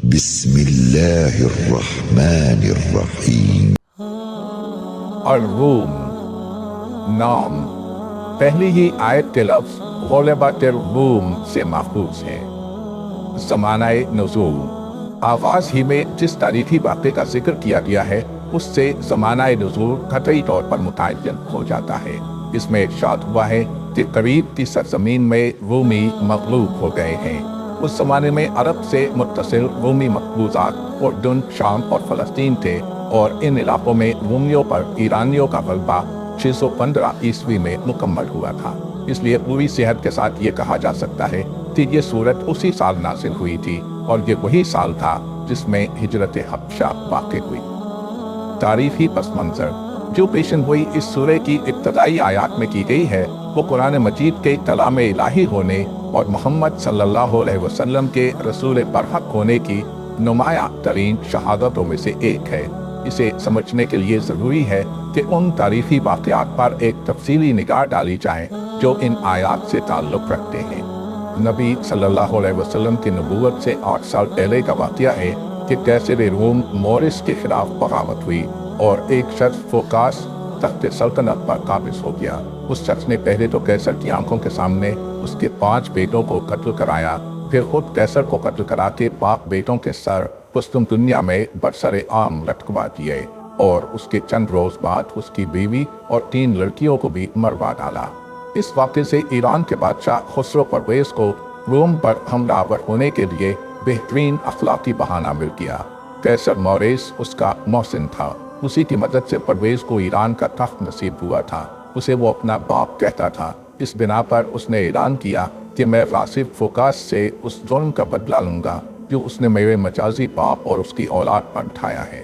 بسم اللہ الرحمن الرحیم۔ الروم نام پہلی ہی آیت کے لفظ غلبت الروم سے ماخوذ ہے۔ زمانہ نزول آغاز ہی میں جس تاریخی واقعے کا ذکر کیا گیا ہے اس سے زمانہ نزول قطعی طور پر متعین ہو جاتا ہے۔ اس میں ارشاد ہوا ہے کہ قریب کی سرزمین میں رومی مغلوب ہو گئے ہیں۔ اس زمانے میں عرب سے متصل رومی مقبوضات اردن، شام اور فلسطین تھے، اور ان علاقوں میں رومیوں پر ایرانیوں کا غلبہ 615 عیسوی میں مکمل ہوا تھا۔ اس لیے پوری صحت کے ساتھ یہ کہا جا سکتا ہے کہ یہ سورت اسی سال نازل ہوئی تھی، اور یہ وہی سال تھا جس میں ہجرت حبشہ واقع ہوئی۔ تاریخی پس منظر جو پیشن گوئی اس سورہ کی ابتدائی آیات میں کی گئی ہے وہ قرآن مجید کے کلام الہی ہونے اور محمد صلی اللہ علیہ وسلم کے رسول برحق ہونے کی نمایاں ترین شہادتوں میں سے ایک ہے۔ اسے سمجھنے کے لیے ضروری ہے کہ ان تاریخی واقعات پر ایک تفصیلی نگاہ ڈالی جائے جو ان آیات سے تعلق رکھتے ہیں۔ نبی صلی اللہ علیہ وسلم کی نبوت سے 8 سال پہلے کا واقعہ ہے کہ قیصر روم مورس کے خلاف بغاوت ہوئی اور ایک شخص فوکاس تخت سلطنت پر قابض ہو گیا۔ اس شخص نے پہلے تو قیصر کی آنکھوں کے سامنے اس کے 5 بیٹوں کو قتل کرایا، پھر خود قیصر کو قتل کرا کے پاک بیٹوں کے سر پشتم دنیا میں برسر عام لٹکوا دیے، اور اس کے چند روز بعد اس کی بیوی اور 3 لڑکیوں کو بھی مروا ڈالا۔ اس واقعے سے ایران کے بادشاہ خسرو پرویز کو روم پر حملہ آور ہونے کے لیے بہترین اخلاقی بہانہ مل گیا۔ قیصر موریس اس کا محسن تھا، اسی کی مدد سے پرویز کو ایران کا تخت نصیب ہوا تھا۔ اسے وہ اپنا باپ کہتا تھا۔ اس بنا پر اس نے اعلان کیا کہ میں غاصب فوکاس سے اس ظلم کا بدلہ لوں گا جو اس نے میرے مجازی باپ اور اس کی اولاد پر اٹھایا ہے۔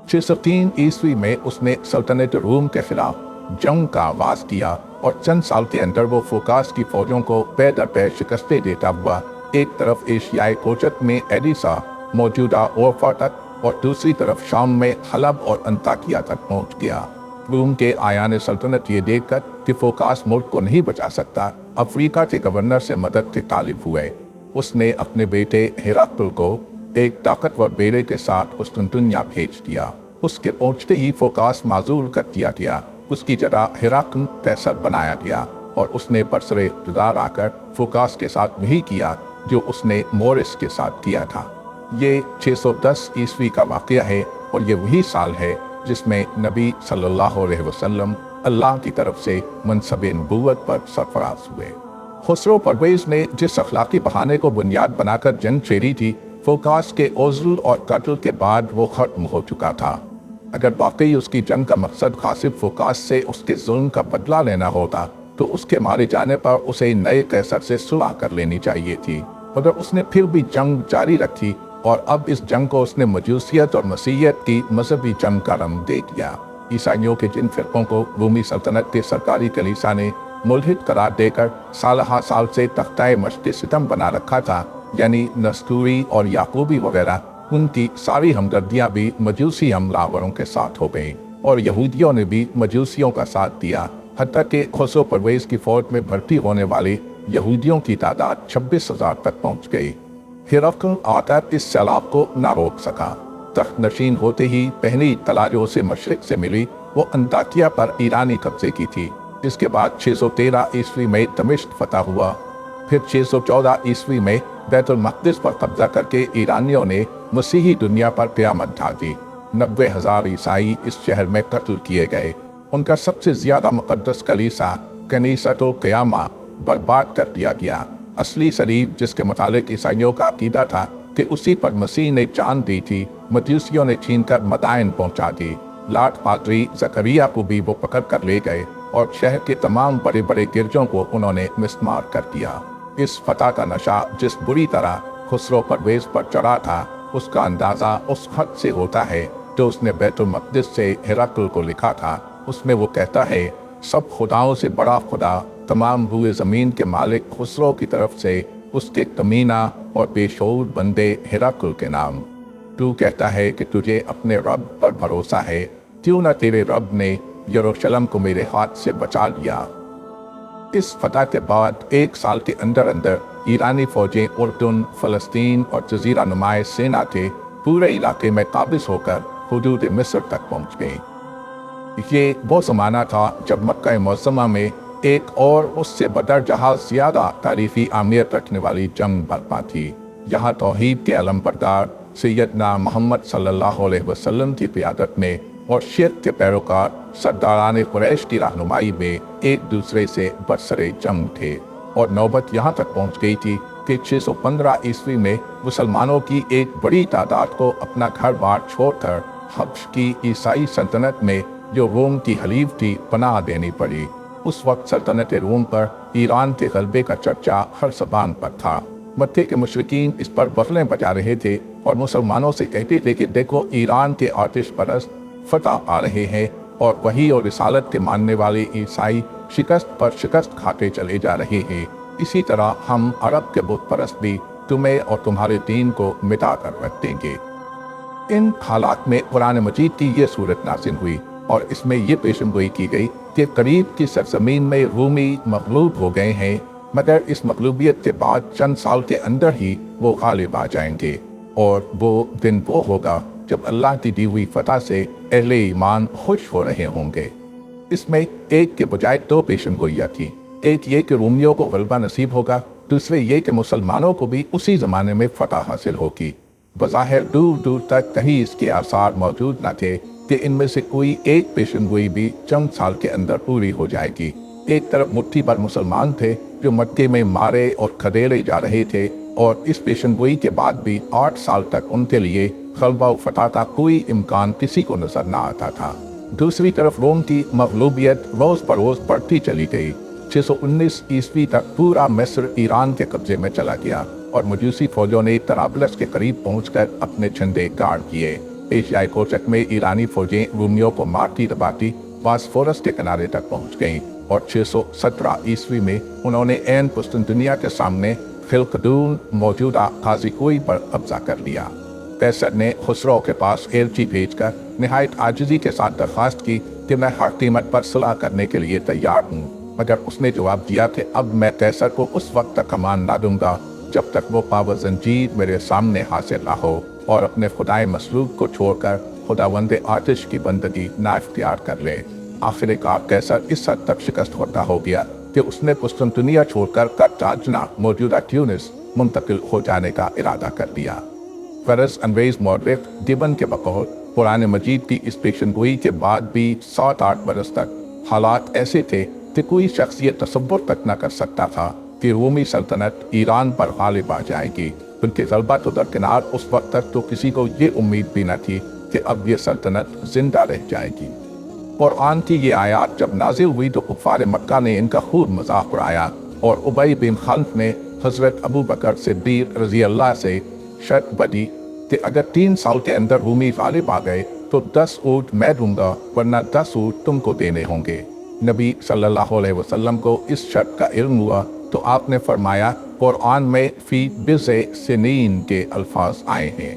603 عیسوی میں اس نے سلطنت روم کے خلاف جنگ کا آغاز کیا، اور چند سال کے اندر وہ فوکاس کی فوجوں کو پے در پے شکستیں دیتا ہوا ایک طرف ایشیائی کوچت میں ایڈیسا موجودہ اورفا تک، اور دوسری طرف شام میں حلب اور انطاکیہ تک پہنچ گیا۔ روم کے آیان سلطنت یہ دیکھ کر کہ فوکاس ملک کو نہیں بچا سکتا، افریقہ کے گورنر سے مدد کے طالب ہوئے۔ اس نے اپنے بیٹے ہیراکل کو ایک طاقتور بیڑے کے ساتھ قسطنطنیہ بھیج دیا۔ اس کے پہنچتے ہی فوکاس معزول کر دیا گیا، اس کی جگہ ہیراکل قیصر بنایا گیا، اور اس نے برسر اقتدار آ کر فوکاس کے ساتھ وہی کیا جو اس نے مورس کے ساتھ کیا تھا۔ یہ 610 عیسوی کا واقعہ ہے، اور یہ وہی سال ہے جس میں نبی صلی اللہ علیہ وسلم اللہ کی طرف سے منصب نبوت پر سرفراز ہوئے۔ خسرو پرویز نے جس اخلاقی بہانے کو بنیاد بنا کر جنگ چھیڑی تھی، فوکاس کے عزل اور قتل کے بعد وہ ختم ہو چکا تھا۔ اگر واقعی اس کی جنگ کا مقصد غاصب فوکاس سے اس کے ظلم کا بدلہ لینا ہوتا تو اس کے مارے جانے پر اسے نئے قیصر سے صلح کر لینی چاہیے تھی، مگر اس نے پھر بھی جنگ جاری رکھی، اور اب اس جنگ کو اس نے مجوسیت اور مسیحیت کی مذہبی جنگ کا رنگ دے دیا۔ عیسائیوں کے جن فرقوں کو رومی سلطنت کے سرکاری کلیسا نے ملحد قرار دے کر سالہ سال سے تختہ مشق ستم بنا رکھا تھا، یعنی نستوری اور یعقوبی وغیرہ، ان کی ساری ہمدردیاں بھی مجوسی حملہ آوروں کے ساتھ ہو گئیں، اور یہودیوں نے بھی مجوسیوں کا ساتھ دیا، حتیٰ کہ خسرو پرویز کی فوج میں بھرتی ہونے والے یہودیوں کی تعداد 26,000 تک پہنچ گئی۔ ہیراکل آ کر اس سیلاب کو نہ روک سکا۔ تخت نشین ہوتے ہی پہلی اطلاع جو اسے مشرق سے ملی وہ انطاکیہ پر ایرانی قبضے کی تھی۔ اس کے بعد 613 عیسوی میں دمشق فتح ہوا، پھر 614 عیسوی میں بیت المقدس پر قبضہ کر کے ایرانیوں نے مسیحی دنیا پر قیامت ڈھا دی۔ 90,000 عیسائی اس شہر میں قتل کیے گئے۔ ان کا سب سے زیادہ مقدس کلیسا کنیسۃ القیامہ برباد کر دیا گیا۔ اصلی صلیب جس کے متعلق عیسائیوں کا عقیدہ تھا کہ اسی پر مسیح نے جان دی تھی، مجوسیوں نے چھین کر مدائن پہنچا دی۔ لاٹ پادری زکریا کو بھی وہ پکڑ کر لے گئے، اور شہر کے تمام بڑے بڑے گرجوں کو انہوں نے مسمار کر دیا۔ اس فتح کا نشہ جس بری طرح خسرو پرویز پر چڑھا تھا، اس کا اندازہ اس خط سے ہوتا ہے جو اس نے بیت المقدس سے ہیراکل کو لکھا تھا۔ اس میں وہ کہتا ہے، سب خداؤں سے بڑا خدا، تمام روئے زمین کے مالک خسرو کی طرف سے اس کے کمینہ اور بے شعور بندے ہیراکل کے نام۔ تو کہتا ہے کہ تجھے اپنے رب پر بھروسہ ہے، کیوں نہ تیرے رب نے یروشلم کو میرے ہاتھ سے بچا لیا۔ اس فتح کے بعد 1 سال کے اندر اندر ایرانی فوجیں اردن، فلسطین اور جزیرہ نمائے سینا کے پورے علاقے میں قابض ہو کر حدود مصر تک پہنچ گئیں۔ یہ وہ زمانہ تھا جب مکہ معظمہ میں ایک اور اس سے بدرجہ زیادہ تاریخی اہمیت رکھنے والی جنگ برپا تھی۔ یہاں توحید کے علم بردار سیدنا محمد صلی اللہ علیہ وسلم کی قیادت میں اور شرک کے پیروکار سرداران قریش کی رہنمائی میں ایک دوسرے سے برسر جنگ تھے، اور نوبت یہاں تک پہنچ گئی تھی کہ 615 عیسوی میں مسلمانوں کی ایک بڑی تعداد کو اپنا گھر بار چھوڑ کر حبش کی عیسائی سلطنت میں جو روم کی حلیف تھی پناہ دینی پڑی۔ اس وقت سلطنت روم پر ایران کے غلبے کا چرچا ہر زبان پر تھا۔ مکے کے مشرکین اس پر بغلیں بجا رہے تھے اور مسلمانوں سے کہتے تھے کہ دیکھو ایران کے آتش پرست فتح پا رہے ہیں، اور وحی اور رسالت کے ماننے والے عیسائی شکست پر شکست کھاتے چلے جا رہے ہیں۔ اسی طرح ہم عرب کے بت پرست بھی تمہیں اور تمہارے دین کو مٹا کر رکھ دیں گے۔ ان حالات میں قرآن مجید کی یہ صورت نازل ہوئی، اور اس میں یہ پیشن گوئی کی گئی کہ قریب کی سرزمین میں رومی مغلوب ہو گئے ہیں، مگر اس مغلوبیت کے بعد چند سال کے اندر ہی وہ غالب آ جائیں گے، اور وہ دن وہ ہوگا جب اللہ کی دی ہوئی فتح سے اہل ایمان خوش ہو رہے ہوں گے۔ اس میں ایک کے بجائے دو پیشن گوئیاں تھیں۔ ایک یہ کہ رومیوں کو غلبہ نصیب ہوگا، دوسرے یہ کہ مسلمانوں کو بھی اسی زمانے میں فتح حاصل ہوگی۔ بظاہر دور دور تک کہیں اس کے آثار موجود نہ تھے کہ ان میں سے کوئی ایک پیشن گوئی بھی چند سال کے اندر پوری ہو جائے گی۔ ایک طرف مٹھی بھر مسلمان تھے جو مکے میں مارے اور کھدیڑے جا رہے تھے، اور اس پیشن گوئی کے بعد بھی 8 سال تک ان کے لیے غلبہ و فتح کا کوئی امکان کسی کو نظر نہ آتا تھا۔ دوسری طرف روم کی مغلوبیت روز بروز بڑھتی چلی گئی۔ 619 عیسوی تک پورا مصر ایران کے قبضے میں چلا گیا، اور مجوسی فوجوں نے طرابلس کے قریب پہنچ کر اپنے جھنڈے گاڑ کیے۔ ایشیائی کوچک میں ایرانی فوجیں رومیوں کو مارتی دباتی باسفورس کے کنارے تک پہنچ گئیں، اور 617 عیسوی میں انہوں نے عین قسطنطنیہ کے سامنے خلقدون موجودہ قازقوی پر قبضہ کر لیا۔ قیصر نے خسرو کے پاس ایلچی بھیج کر نہایت عاجزی کے ساتھ درخواست کی کہ میں ہر قیمت پر صلح کرنے کے لیے تیار ہوں، مگر اس نے جواب دیا کہ اب میں قیصر کو اس وقت تک امان نہ دوں گا جب تک وہ پاو زنجیر میرے سامنے حاصل نہ ہو، اور اپنے خدائے مسلوب کو چھوڑ کر خداوند آتش کی بندگی نہ اختیار کر لے۔ آخر کار قیصر اس حد تک شکست ہوتا ہو گیا کہ اس نے قسطنطنیہ چھوڑ کر قرطاجنہ موجودہ ٹیونس منتقل ہو جانے کا ارادہ کر دیا۔ غرض انگریز مورخ گبن کے بقول قرآن مجید کی اس پیشن گوئی کے بعد بھی 7-8 برس تک حالات ایسے تھے کہ کوئی شخص یہ تصور تک نہ کر سکتا تھا کہ رومی سلطنت ایران پر غالب آ جائے گی، بلکہ غلبہ تو درکنار اس وقت تک تو کسی کو یہ امید بھی نہ تھی کہ اب یہ سلطنت زندہ رہ جائے گی۔ قرآن کی یہ آیات جب نازل ہوئی تو کفار مکہ نے ان کا خوب مذاق اڑایا، اور ابی بن خلف نے حضرت ابو بکر صدیق رضی اللہ سے شرط بدی کہ اگر 3 سال کے اندر رومی غالب آ گئے تو 10 اونٹ میں دوں گا، ورنہ 10 اونٹ تم کو دینے ہوں گے۔ نبی صلی اللہ علیہ وسلم کو اس شرط کا علم ہوا تو آپ نے فرمایا قرآن میں فی بضع سنین کے الفاظ آئے ہیں،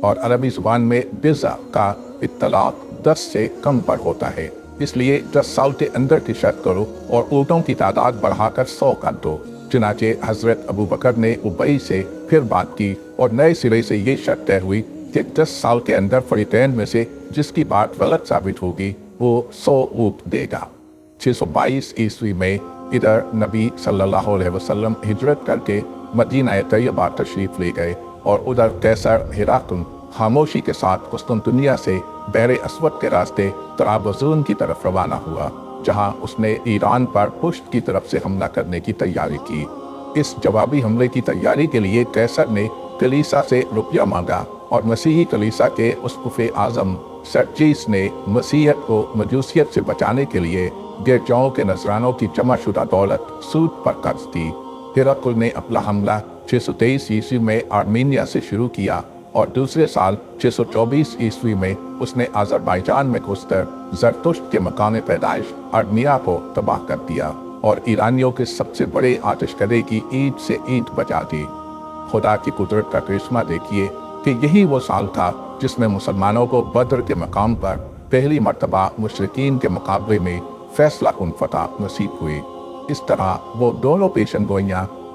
اور عربی زبان میں بضع کا اطلاق 10 سے کم پر ہوتا ہے، اس لیے 10 سال کے اندر کی شرط کرو اور اونٹوں کی تعداد بڑھا کر 100 کر دو۔ چنانچہ حضرت ابو بکر نے ابی سے پھر بات کی، اور نئے سرے سے یہ شرط طے ہوئی کہ 10 سال کے اندر فریقین میں سے جس کی بات غلط ثابت ہوگی وہ 100 اونٹ دے گا۔ 622 عیسوی میں ادھر نبی صلی اللہ علیہ وسلم ہجرت کر کے مدینہ طیبہ تشریف لے گئے، اور ادھر قیصر ہرقل خاموشی کے ساتھ قسطنطنیہ سے بحر اسود کے راستے طرابزون کی طرف روانہ ہوا، جہاں اس نے ایران پر پشت کی طرف سے حملہ کرنے کی تیاری کی۔ اس جوابی حملے کی تیاری کے لیے قیصر نے کلیسا سے روپیہ مانگا، اور مسیحی کلیسا کے اسقف اعظم سرجیس نے مسیحیت کو مجوسیت سے بچانے کے لیے گرجاؤں کے نذرانوں کی جمع شدہ دولت سود پر قرض دی۔ ہرقل نے اپنا حملہ 623 عیسوی میں آرمینیا سے شروع کیا، اور دوسرے سال 624 عیسوی میں اس نے آذربائیجان میں گھس کر زرتشت کے مقام پیدائش ارمیا کو تباہ کر دیا، اور ایرانیوں کے سب سے بڑے آتش کدے کی اینٹ سے اینٹ بچا دی۔ خدا کی قدرت کا کرشمہ دیکھیے کہ یہی وہ سال تھا جس میں مسلمانوں کو بدر کے مقام پر پہلی مرتبہ مشرکین کے مقابلے میں فیصلہ کن فتح نصیب ہوئی۔ اس طرح وہ دونوں پیشن گوئیاں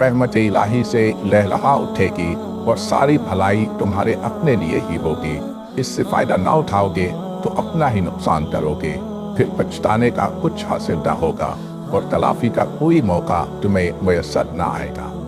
رحمت الہی سے لہلہا اٹھے گی اور ساری بھلائی تمہارے اپنے لیے ہی ہوگی۔ اس سے فائدہ نہ اٹھاؤ گے تو اپنا ہی نقصان کرو گے، پھر پچھتانے کا کچھ حاصل نہ ہوگا اور تلافی کا کوئی موقع تمہیں میسر نہ آئے گا۔